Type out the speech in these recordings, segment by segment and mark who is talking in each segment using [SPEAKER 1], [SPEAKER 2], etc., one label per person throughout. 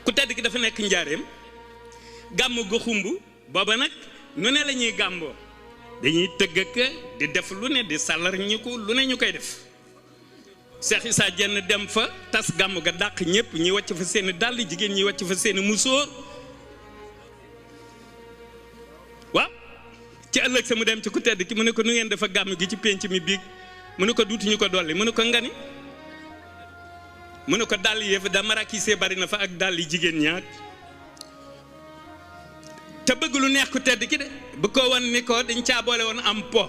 [SPEAKER 1] ku tedd ki dafa nekk njaareem gàmm gu xumb booba nag nu ne la ñuy gàmboo dañuy tëgg ak di def lu ne di sàllar ñi ko lu ne ñu koy def Cheikh Issa Diène dem fa tas gàmm ga dàq ñëpp ñi wàcc fa seeni dàll jigéen ñi wàcc fa seeni musóor waaw ci ëllëg sa mu dem ci ku tedd ki mu ne ko nu ngeen dafa gàmm gi ci pénc mi biig mu ne ko duutuñu ko dolli mu ne ko ngani mu ne ko dàll yëf da marakisee bari na fa ak dàll yi jigéen ñaak te bëgg lu neex ku tedd ki de bu ko wan ni ko dañ caa boole woon am po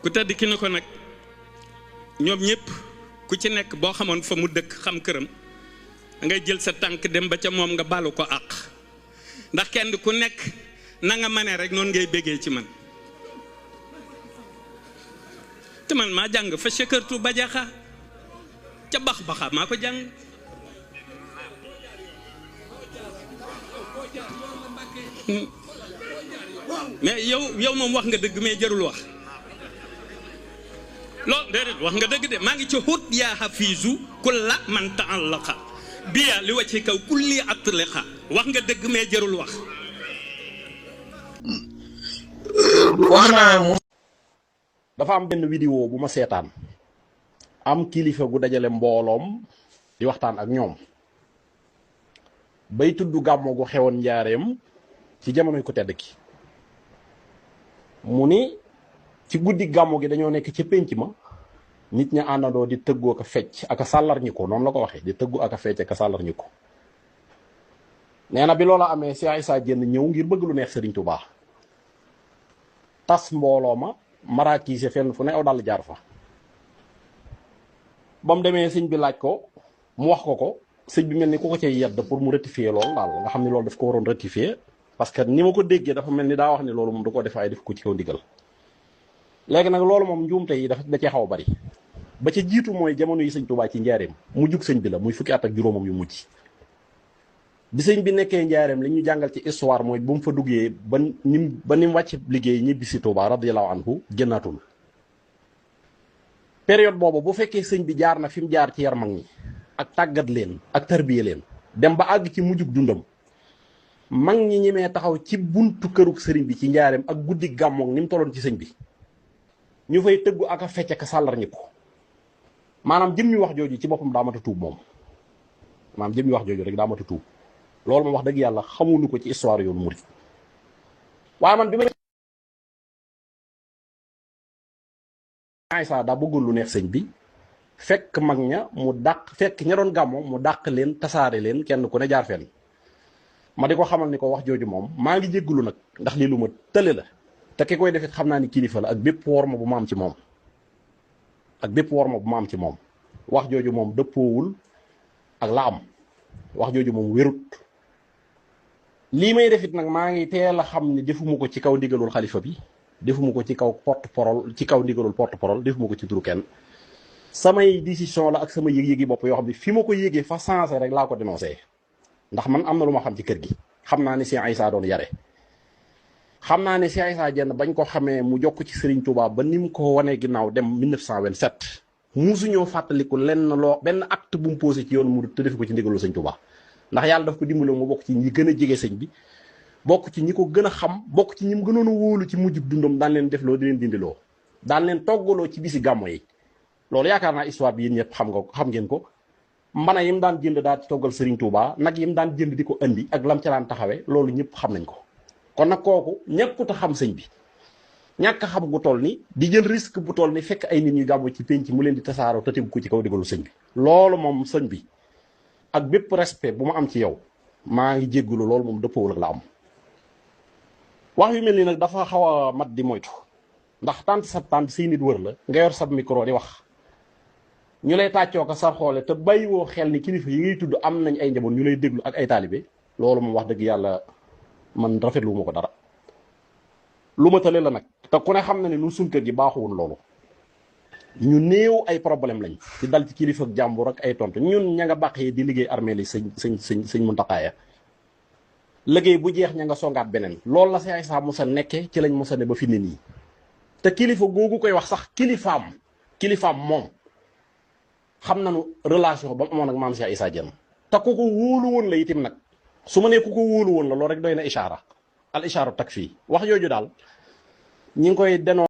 [SPEAKER 1] ku tedd ki ne ko nag ñoom ñëpp ku ci nekk boo xamoon fa mu dëkk xam këram da ngay jël sa tànk dem ba ca moom nga balu ko àq ndax kenn ku nekk na nga mane rek noonu ngay béggee ci man te man maa jàng fa Cheikhartou Badiakha ca bax-baxa maa ko jàng mais yow moom wax nga dëgg mais jarul wax loolu déedéet wax nga dëgg de maa ngi ci xut yaa hafizu kulla man ta'allaqa biya li wacci kaw kulli atliqa wax nga dëgg mais jarul wax
[SPEAKER 2] wax naa dafa am benn vidéo bu ma seetaan am kilifa gu dajale mbooloom di waxtaan ak ñoom bay tudd gàmmo gu xewoon njaareem ci jamonoy ku tedd ki mu ni ci guddi gàmmo gi dañoo nekk ci pénc ma nit ña àndandoo di tëggoo ko fecc ak a sàllar ñi ko noonu la ko waxee di tëggu ak a fecc ak a sàllar ñi ko nee na bi loola amee Cheikh Issa Diène ñëw ngir bëgg lu neex Serigne Touba tas mbooloo ma marakiise fenn fu ne aw dal jaar fa ba mu demee sëñ bi laaj ko mu wax ko sëñ bi mel ni ku ko cay yedd pour mu rectifier loolu daal nga xam ne loolu daf ko waroon rectifier parce que ni ma ko déggee dafa mel ni daa wax ne loolu moom da koo def ay def ko ci kaw ndigal léegi nag loolu moom njuumte yi dafa da cee xaw a bari ba ca jiitu mooy jamono yi sëñ Touba ci njaareem mu jug sëñ bi la muy fukki at ak juróomam yu mujj bi sëñ bi nekkee njaareem li ñu jàngal ci histoire mooy bu mu fa duggee ba ni mu wàcc liggéey ñibbi si Touba radiyallahu anhu génnaatul période boobu bu fekkee sëñ bi jaar na fi mu jaar ci yar mag ñi ak tàggat leen ak tarbiye leen dem ba àgg ci mujjug dundam mag ñi ñemee taxaw ci buntu kërug sëriñ bi ci njaareem ak guddi gàmmoog ni mu tolloon ci sëñ bi ñu fay tëggu ak a fecc ak a sàllar ñi ko maanaam jëmmi wax jooju ci boppam daa mat a tuub moom maanaam jëmmi wax jooju rek daa mat a tuub loolu moom wax dëgg yàlla xamuñu ko ci histoire yoonu murid waaye man bi ma Issa daa bëggul lu neex sëñ bi fekk mag ña mu dàq fekk ña doon gàmmo mu dàq leen tasaare leen kenn ku ne jaar fenn ma di ko xamal ni ko wax jooju moom maa ngi jéggulu nag ndax lii lu ma tële la te ki koy defit xam naa ni kilifa la ak bépp worma bu ma am ci moom wax jooju moom dëppoowul ak la am wax jooju moom wérut lii may defit nag maa ngi teel a xam ne defuma ko ci kaw ndigalul xalifa bi defuma ko ci kaw porte-parole ci kaw ndigalul porte-parole defuma ko ci turu kenn samay décision la ak sama yëg-yëgi bopp yoo xam ne fi ma ko yëgee fa sensé rek laa ko dénoncé ndax man am na lu ma xam ci kër gi xam naa ne Cheikh Issa doon yare xam naa ne Cheikh Issa Diène bañ ko xamee mu jokk ci Serigne Touba ba ni mu ko wanee ginnaaw dem 1927 musuñoo fàttaliku benn acte bu mu posé ci yoon mu te defe ko ci ndigalul Serigne Touba ndax yàlla daf ko dimbale mu bokk ci ñi gën a jege sëñ bi bokk ci ñi ko gën a xam bokk ci ñi mu gënoon a wóolu ci mujjub dundam daan leen defloo di leen dindiloo daan leen toggaloo ci bisi gàmmo yi loolu yaakaar naa histoire bi yéen ñëpp xam ngeen ko mbana yi mu daan jënd daal ci toggal Serigne Touba nag yi mu daan jënd di ko andi ak lam ca daan taxawee loolu ñëpp xam nañ ko kon nag kooku ñàkkut a xam sëñ bi ñàkk xam gu toll ni di jël risque bu toll ni fekk ay nit ñu gàmmu ci penc mu leen di tasaaroo te tegu ko ci kaw digalu sëñ bi loolu moom sëñ bi ak bépp respect bu ma am ci yow maa ngi jéggulu loolu moom dëppoowul ak la am wax yu mel ni nag dafa xaw a mat di moytu ndax tànt say nit wër la nga yor sab micro di wax ñu lay tàccoo ko sar xoole te bàyyiwoo xel ni kilifa yi ngay tudd am nañ ay njaboot ñu lay déglu ak ay taalibe loolu moom wax dëgg yàlla man rafetlu ma ko dara lu ma tële la nag te ku ne xam na ne ñun suñ kër gi baaxuwul loolu ñu néew ay problème lañ ci dal ci kilifa ak jàmbur ak ay tontu ñun ña nga bàqee di liggéey armée li sëñ Muntaxa liggéey bu jeex ña nga songaat beneen loolu la Cheikh Issa Moussa nekke ci lañ Moussa ne ba fi ne nii te kilifa googu koy wax sax kilifaam moom xam nañu relation ba mu amoon ak maam Cheikh Issa Diène te ku ko wóolu woon la itim nag su ma nee ku ko wóolu woon la loolu rek doy na ishaara al ishaaru takfi wax jooju daal ñi ngi koy denoo